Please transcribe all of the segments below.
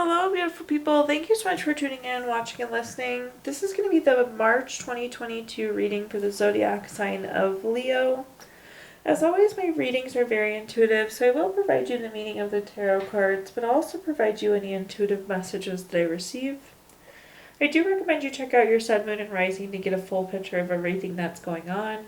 Hello, beautiful people. Thank you so much for tuning in, watching, and listening. This is going to be the March 2022 reading for the zodiac sign of Leo. As always, my readings are very intuitive, so I will provide you the meaning of the tarot cards, but I'll also provide you any intuitive messages that I receive. I do recommend you check out your sun, moon, and rising to get a full picture of everything that's going on.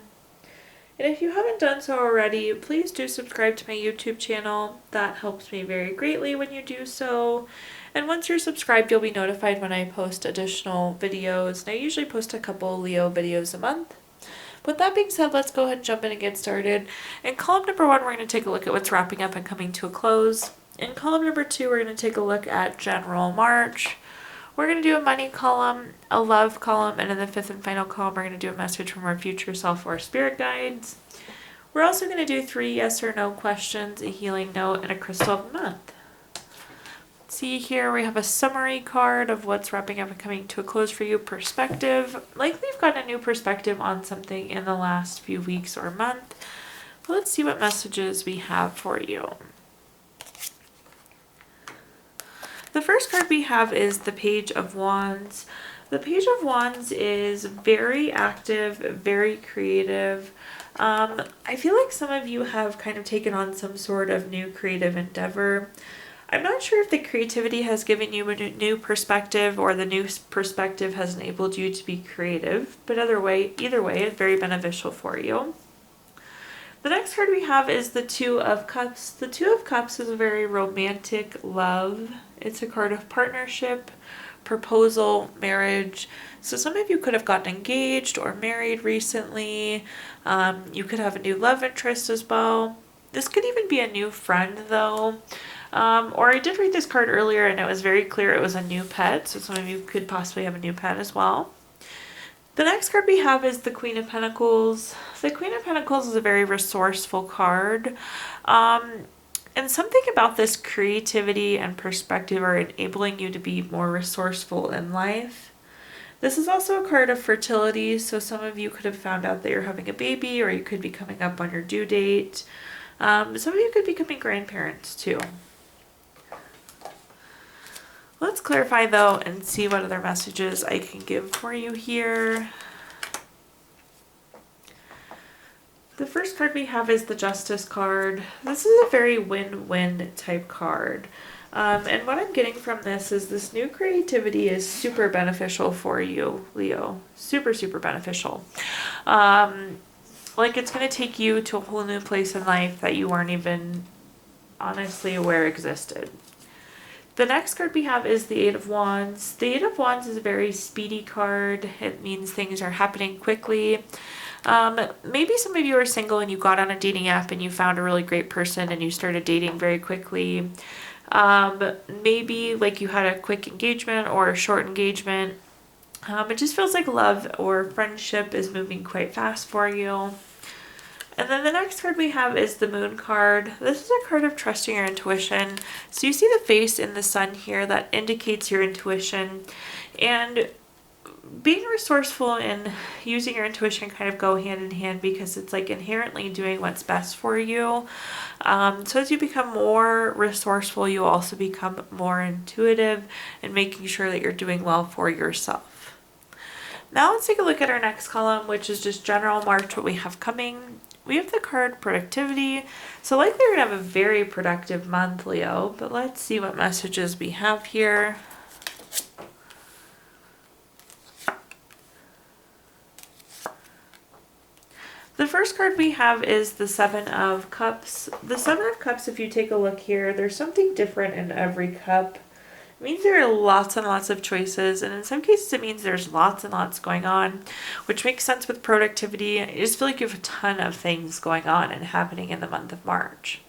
And if you haven't done so already, please do subscribe to my YouTube channel. That helps me very greatly when you do so. And once you're subscribed, you'll be notified when I post additional videos. And I usually post a couple Leo videos a month. With that being said, let's go ahead and jump in and get started. In column number 1, we're going to take a look at what's wrapping up and coming to a close. In column number 2, we're going to take a look at general March. We're going to do a money column, a love column, and in the 5th and final column, we're going to do a message from our future self or spirit guides. We're also going to do 3 yes or no questions, a healing note, and a crystal of the month. See here, we have a summary card of what's wrapping up and coming to a close for you, perspective. Likely you've gotten a new perspective on something in the last few weeks or month. But let's see what messages we have for you. The first card we have is the Page of Wands. The Page of Wands is very active, very creative. I feel like some of you have kind of taken on some sort of new creative endeavor. I'm not sure if the creativity has given you a new perspective or the new perspective has enabled you to be creative, but either way, it's very beneficial for you. The next card we have is the Two of Cups. The Two of Cups is a very romantic love. It's a card of partnership, proposal, marriage. So some of you could have gotten engaged or married recently. You could have a new love interest as well. This could even be a new friend though. Or I did read this card earlier and it was very clear it was a new pet. So some of you could possibly have a new pet as well. The next card we have is the Queen of Pentacles. The Queen of Pentacles is a very resourceful card. And something about this creativity and perspective are enabling you to be more resourceful in life. This is also a card of fertility, so some of you could have found out that you're having a baby, or you could be coming up on your due date. Some of you could be becoming grandparents too. Let's clarify though and see what other messages I can give for you here. The first card we have is the Justice card. This is a very win-win type card. And what I'm getting from this is this new creativity is super beneficial for you, Leo. Super, super beneficial. Like it's going to take you to a whole new place in life that you weren't even honestly aware existed. The next card we have is the Eight of Wands. The Eight of Wands is a very speedy card. It means things are happening quickly. Maybe some of you are single and you got on a dating app and you found a really great person and you started dating very quickly. Maybe like you had a quick engagement or a short engagement. It just feels like love or friendship is moving quite fast for you. And then the next card we have is the Moon card. This is a card of trusting your intuition. So you see the face in the sun here that indicates your intuition. And being resourceful and using your intuition kind of go hand in hand because it's like inherently doing what's best for you. So as you become more resourceful, you also become more intuitive and making sure that you're doing well for yourself. Now let's take a look at our next column, which is just general March, what we have coming. We have the card productivity. So likely you're going to have a very productive month, Leo, but let's see what messages we have here. The first card we have is the Seven of Cups. The Seven of Cups, if you take a look here, there's something different in every cup. It means there are lots and lots of choices, and in some cases it means there's lots and lots going on, which makes sense with productivity. I just feel like you have a ton of things going on and happening in the month of March.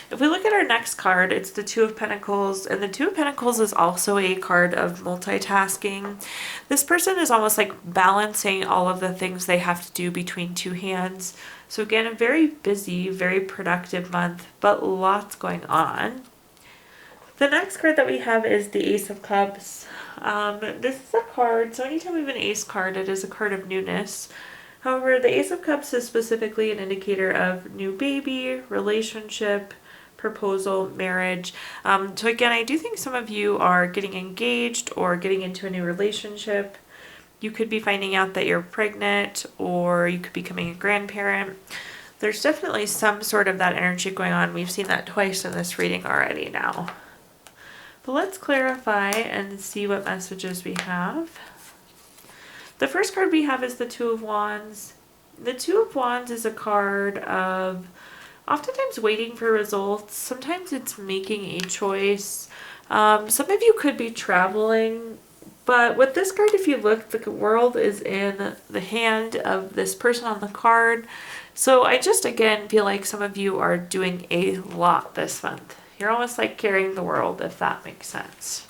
If we look at our next card, it's the Two of Pentacles, and the Two of Pentacles is also a card of multitasking. This person is almost like balancing all of the things they have to do between two hands. So again, a very busy, very productive month, but lots going on. The next card that we have is the Ace of Cups. This is a card, so anytime we have an Ace card, it is a card of newness. However, the Ace of Cups is specifically an indicator of new baby, relationship, proposal, marriage. So again, I do think some of you are getting engaged or getting into a new relationship. You could be finding out that you're pregnant, or you could be becoming a grandparent. There's definitely some sort of that energy going on. We've seen that twice in this reading already now. But let's clarify and see what messages we have. The first card we have is the Two of Wands. The Two of Wands is a card of oftentimes waiting for results. Sometimes it's making a choice. Some of you could be traveling. But with this card, if you look, the world is in the hand of this person on the card. So I just, again, feel like some of you are doing a lot this month. You're almost like carrying the world, if that makes sense.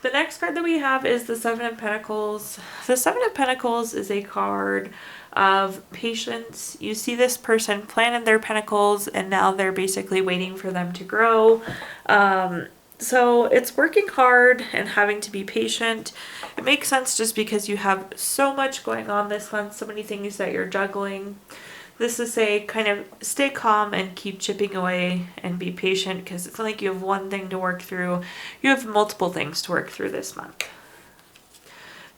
The next card that we have is the Seven of Pentacles. The Seven of Pentacles is a card of patience. You see this person planted their pentacles, and now they're basically waiting for them to grow. So it's working hard and having to be patient. It makes sense just because you have so much going on this month, so many things that you're juggling. This is a kind of stay calm and keep chipping away and be patient, because it's not like you have one thing to work through. You have multiple things to work through this month.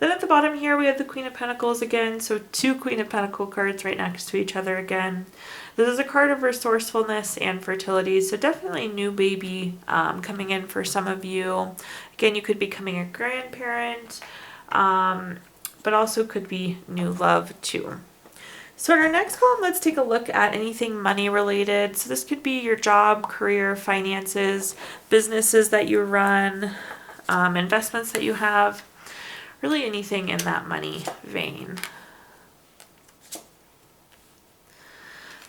Then at the bottom here we have the Queen of Pentacles again. So two Queen of Pentacle cards right next to each other again. This is a card of resourcefulness and fertility. So definitely new baby coming in for some of you. Again, you could be becoming a grandparent, but also could be new love too. So in our next column, let's take a look at anything money related. So this could be your job, career, finances, businesses that you run, investments that you have, really anything in that money vein.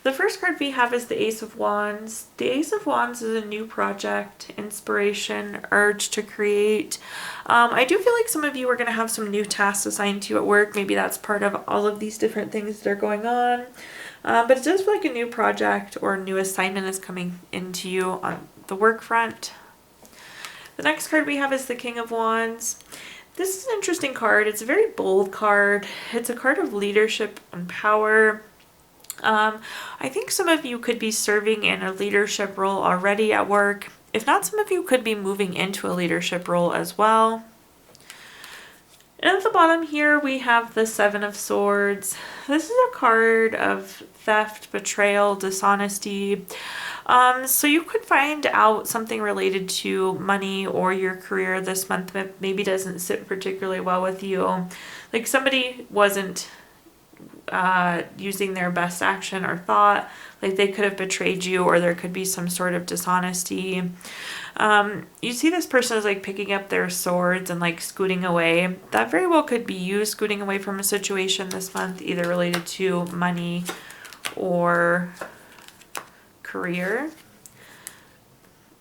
The first card we have is the Ace of Wands. The Ace of Wands is a new project, inspiration, urge to create. I do feel like some of you are going to have some new tasks assigned to you at work. Maybe that's part of all of these different things that are going on. But it does feel like a new project or a new assignment is coming into you on the work front. The next card we have is the King of Wands. This is an interesting card. It's a very bold card. It's a card of leadership and power. I think some of you could be serving in a leadership role already at work. If not, some of you could be moving into a leadership role as well. And at the bottom here, we have the Seven of Swords. This is a card of theft, betrayal, dishonesty. So you could find out something related to money or your career this month that maybe doesn't sit particularly well with you. Like somebody wasn't using their best action or thought, like they could have betrayed you, or there could be some sort of dishonesty. You see this person is like picking up their swords and like scooting away. That very well could be you scooting away from a situation this month, either related to money or career.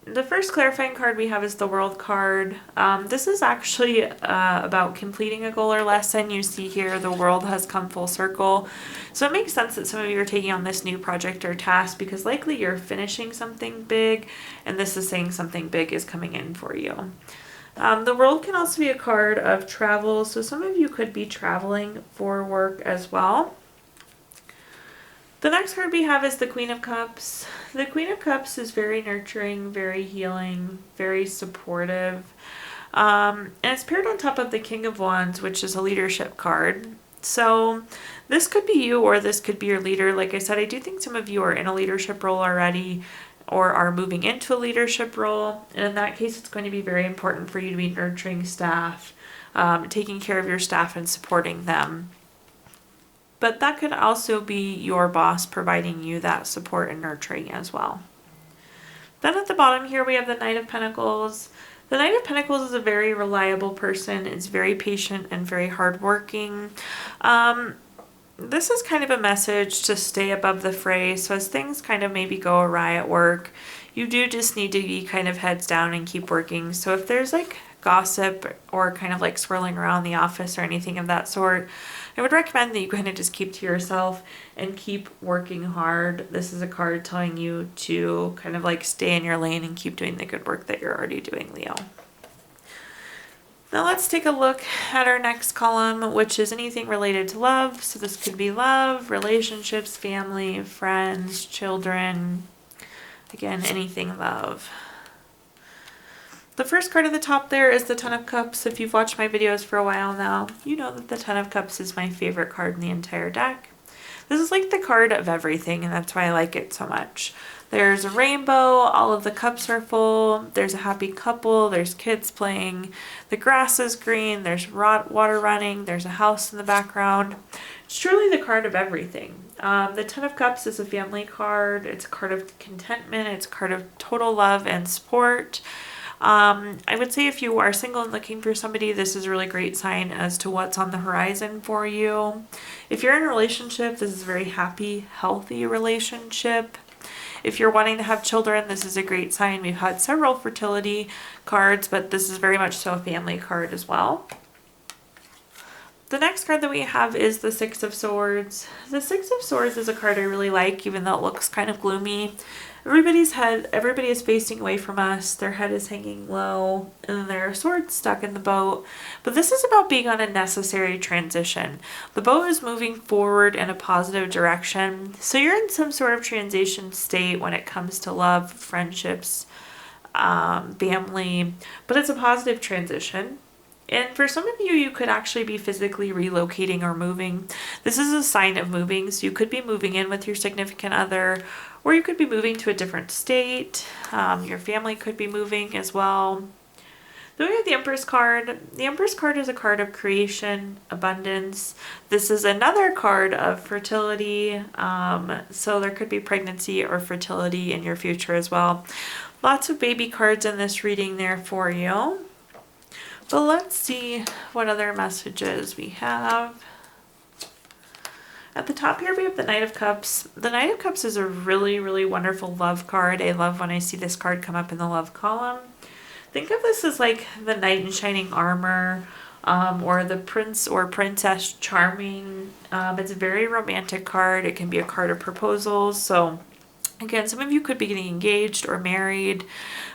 The first clarifying card we have is the World card. This is actually about completing a goal or lesson. You see here the world has come full circle. So it makes sense that some of you are taking on this new project or task because likely you're finishing something big, and this is saying something big is coming in for you. The World can also be a card of travel. So some of you could be traveling for work as well. The next card we have is the Queen of Cups. The Queen of Cups is very nurturing, very healing, very supportive. And it's paired on top of the King of Wands, which is a leadership card. So this could be you, or this could be your leader. Like I said, I do think some of you are in a leadership role already or are moving into a leadership role. And in that case, it's going to be very important for you to be nurturing staff, taking care of your staff and supporting them. But that could also be your boss providing you that support and nurturing as well. Then at the bottom here, we have the Knight of Pentacles. The Knight of Pentacles is a very reliable person. It's very patient and very hardworking. This is kind of a message to stay above the fray. So as things kind of maybe go awry at work, you do just need to be kind of heads down and keep working. So if there's like gossip or kind of like swirling around the office or anything of that sort, I would recommend that you kind of just keep to yourself and keep working hard. This is a card telling you to kind of like stay in your lane and keep doing the good work that you're already doing, Leo. Now let's take a look at our next column, which is anything related to love. So this could be love, relationships, family, friends, children, Again, anything love. The first card at the top there is the Ten of Cups. If you've watched my videos for a while now, you know that the Ten of Cups is my favorite card in the entire deck. This is like the card of everything, and that's why I like it so much. There's a rainbow, all of the cups are full, there's a happy couple, there's kids playing, the grass is green, there's water running, there's a house in the background. It's truly the card of everything. The Ten of Cups is a family card, it's a card of contentment, it's a card of total love and support. I would say if you are single and looking for somebody, this is a really great sign as to what's on the horizon for you. If you're in a relationship, this is a very happy, healthy relationship. If you're wanting to have children, this is a great sign. We've had several fertility cards, but this is very much so a family card as well. The next card that we have is the Six of Swords. The Six of Swords is a card I really like, even though it looks kind of gloomy. Everybody is facing away from us, their head is hanging low, and then there are swords stuck in the boat. But this is about being on a necessary transition. The boat is moving forward in a positive direction, so you're in some sort of transition state when it comes to love, friendships, family, but it's a positive transition. And for some of you, you could actually be physically relocating or moving. This is a sign of moving, so you could be moving in with your significant other, or you could be moving to a different state. Your family could be moving as well. Then we have the Empress card. The Empress card is a card of creation, abundance. This is another card of fertility. So there could be pregnancy or fertility in your future as well. Lots of baby cards in this reading there for you. But let's see what other messages we have. At the top here we have the Knight of Cups. The Knight of Cups is a really, really wonderful love card. I love when I see this card come up in the love column. Think of this as like the knight in shining armor, or the prince or princess charming. It's a very romantic card. It can be a card of proposals. So again, some of you could be getting engaged or married.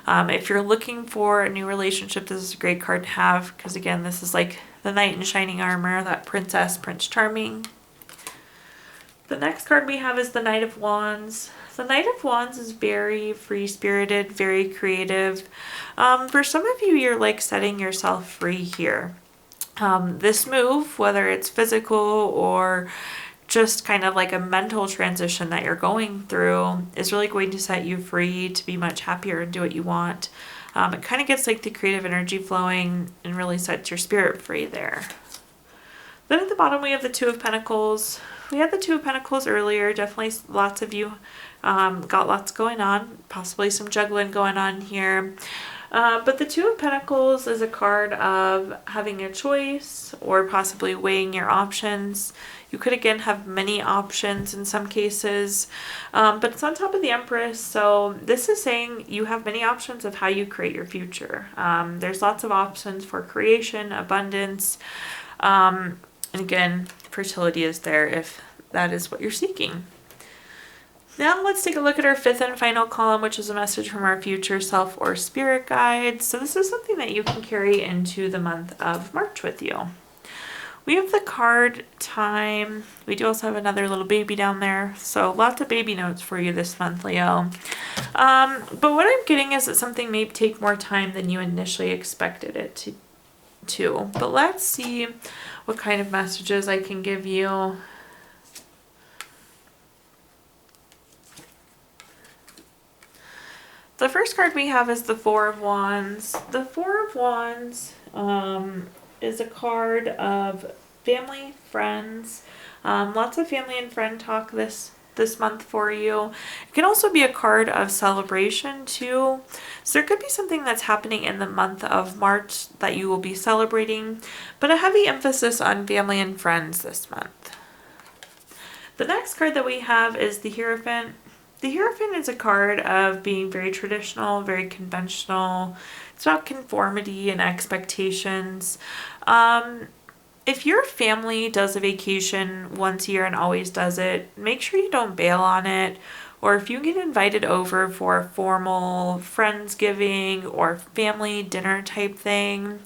If you're looking for a new relationship, this is a great card to have because again, this is like the knight in shining armor, that princess, prince charming. The next card we have is the Knight of Wands. The Knight of Wands is very free-spirited, very creative. For some of you, you're like setting yourself free here. This move, whether it's physical or just kind of like a mental transition that you're going through, is really going to set you free to be much happier and do what you want. It kind of gets like the creative energy flowing and really sets your spirit free there. Then at the bottom we have the Two of Pentacles. We had the Two of Pentacles earlier. Definitely lots of you got lots going on, possibly some juggling going on here. But the Two of Pentacles is a card of having a choice or possibly weighing your options. You could again have many options in some cases, but it's on top of the Empress. So this is saying you have many options of how you create your future. There's lots of options for creation, abundance, and again, fertility is there if that is what you're seeking. Now let's take a look at our fifth and final column, which is a message from our future self or spirit guide. So this is something that you can carry into the month of March with you. We have the card Time. We do also have another little baby down there. So lots of baby notes for you this month, Leo. But what I'm getting is that something may take more time than you initially expected it to. But let's see what kind of messages I can give you. The first card we have is the Four of Wands. The Four of Wands is a card of family, friends, lots of family and friend talk this month for you. It can also be a card of celebration too. So there could be something that's happening in the month of March that you will be celebrating, but a heavy emphasis on family and friends this month. The next card that we have is the Hierophant. The Hierophant is a card of being very traditional, very conventional. It's about conformity and expectations. If your family does a vacation once a year and always does it, make sure you don't bail on it or if you get invited over for a formal Friendsgiving or family dinner type thing,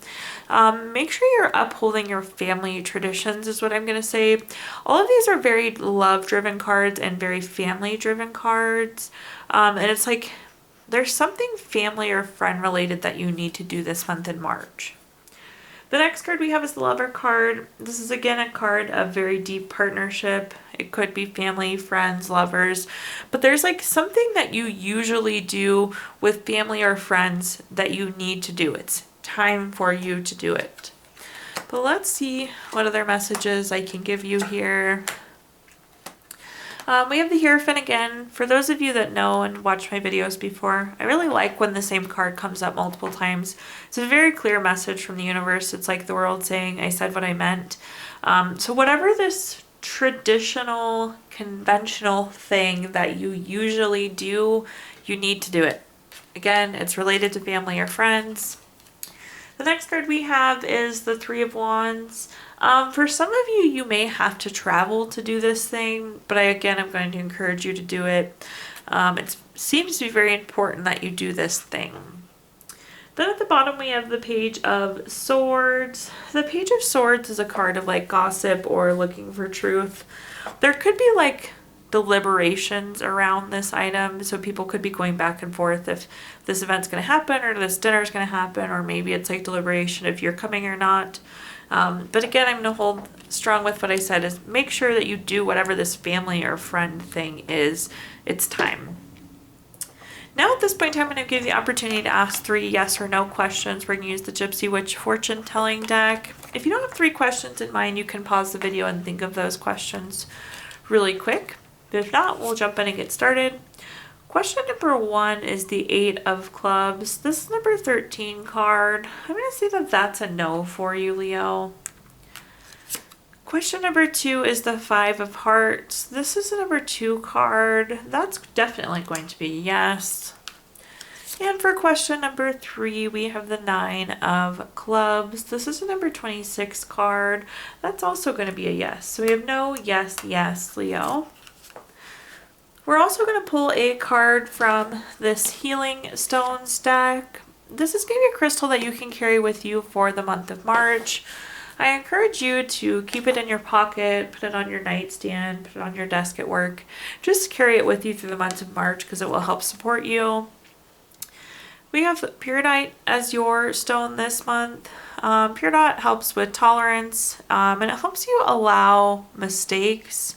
make sure you're upholding your family traditions is what I'm going to say. All of these are very love-driven cards and very family-driven cards. And it's like there's something family or friend related that you need to do this month in March. The next card we have is the Lover card. This is again a card of very deep partnership. It could be family, friends, lovers, but there's like something that you usually do with family or friends that you need to do. It's time for you to do it. But let's see what other messages I can give you here. We have the Hierophant again. For those of you that know and watched my videos before, I really like when the same card comes up multiple times. It's a very clear message from the universe. It's like the world saying, I said what I meant. So whatever this traditional, conventional thing that you usually do, you need to do it. Again, it's related to family or friends. The next card we have is the Three of Wands. For some of you, you may have to travel to do this thing, but I'm going to encourage you to do it. It seems to be very important that you do this thing. Then at the bottom, we have the Page of Swords. The Page of Swords is a card of like gossip or looking for truth. There could be like deliberations around this item, so people could be going back and forth if this event's going to happen or this dinner is going to happen, or maybe it's like deliberation if you're coming or not. But again, I'm going to hold strong with what I said is make sure that you do whatever this family or friend thing is. It's time. Now at this point in time, I'm going to give you the opportunity to ask 3 yes or no questions. We're going to use the Gypsy Witch fortune telling deck. If you don't have 3 questions in mind, you can pause the video and think of those questions really quick. But if not, we'll jump in and get started. Question number 1 is the 8 of Clubs. This is number 13 card. I'm going to say that that's a no for you, Leo. Question number 2 is the 5 of Hearts. This is the number 2 card. That's definitely going to be yes. And for question number 3, we have the 9 of Clubs. This is the number 26 card. That's also going to be a yes. So we have no, yes, yes, Leo. We're also going to pull a card from this Healing Stones deck. This is going to be a crystal that you can carry with you for the month of March. I encourage you to keep it in your pocket, put it on your nightstand, put it on your desk at work. Just carry it with you through the month of March because it will help support you. We have Peridot as your stone this month. Peridot helps with tolerance and it helps you allow mistakes.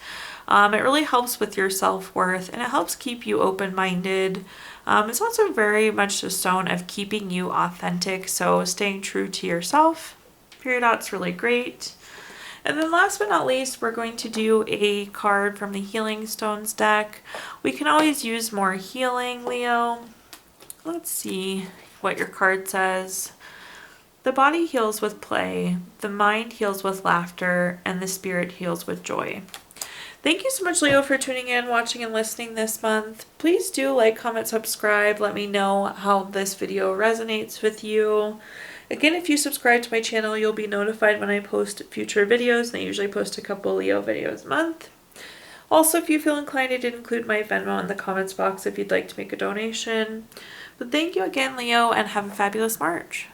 It really helps with your self-worth and it helps keep you open-minded. It's also very much a stone of keeping you authentic, so staying true to yourself. Peridot's really great. And then last but not least, we're going to do a card from the Healing Stones deck. We can always use more healing, Leo. Let's see what your card says. The body heals with play, the mind heals with laughter, and the spirit heals with joy. Thank you so much, Leo, for tuning in, watching, and listening this month. Please do like, comment, subscribe. Let me know how this video resonates with you. Again, if you subscribe to my channel, you'll be notified when I post future videos, and I usually post a couple Leo videos a month. Also, if you feel inclined, I did include my Venmo in the comments box if you'd like to make a donation. But thank you again, Leo, and have a fabulous March.